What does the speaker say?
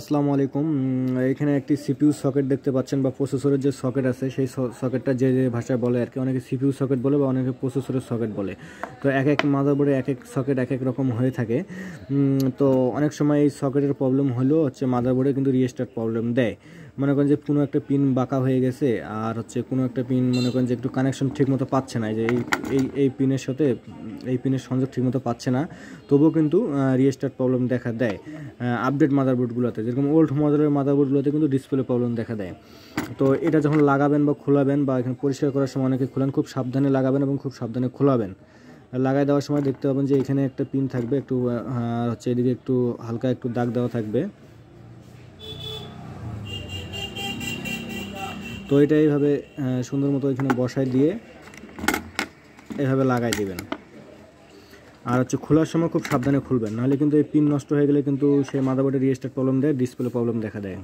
আসসালামু আলাইকুম। এখানে একটি সিপিইউ সকেট দেখতে পাচ্ছেন বা প্রসেসরের যে সকেট আছে সেই সকেটটা যে ভাষায় বলে আর কি, অনেকে সিপিইউ সকেট বলে বা অনেকে প্রসেসরের সকেট বলে। তো এক এক মাদারবোর্ডে এক এক সকেট এক এক রকম হয়ে থাকে। তো অনেক সময় এই সকেটের প্রবলেম হলেও মাদারবোর্ডে কিন্তু রিস্টার্ট প্রবলেম দেয়। মনে করেন যে কোনো একটা পিন বাঁকা হয়ে গেছে আর কোনো একটা পিন মনে করেন যে একটু কানেকশন ঠিকমতো পাচ্ছে না, যে এই পিনের সাথে এই পিনের সংযোগ ঠিকমতো পাচ্ছে না, তবুও কিন্তু রিস্টার্ট প্রবলেম দেখা দেয়। আপডেট মাদারবোর্ডগুলোতে, যেরকম ওল্ড মডেলের মাদারবোর্ডগুলোতে কিন্তু ডিসপ্লে প্রবলেম দেখা দেয়। তো এটা যখন লাগাবেন বা খোলাবেন বা এখানে পরিষ্কার করার সময় অনেকে খোলেন, খুব সাবধানে লাগাবেন এবং খুব সাবধানে খোলাবেন। লাগাই দেওয়ার সময় দেখতে পাবেন যে এখানে একটা পিন থাকবে, একটু এদিকে একটু হালকা একটু দাগ দেওয়া থাকবে। তো এটা এইভাবে সুন্দর মতো এখানে বসায় দিয়ে এভাবে লাগাই দিবেন। আর খোলার সময় খুব সাবধানে খুলবেন, নাহলে কিন্তু এই পিন নষ্ট হয়ে গেলে কিন্তু সেই মাদারবোর্ডে রিস্টার্ট প্রবলেম দেয়, ডিসপ্লে প্রবলেম দেখা দেয়।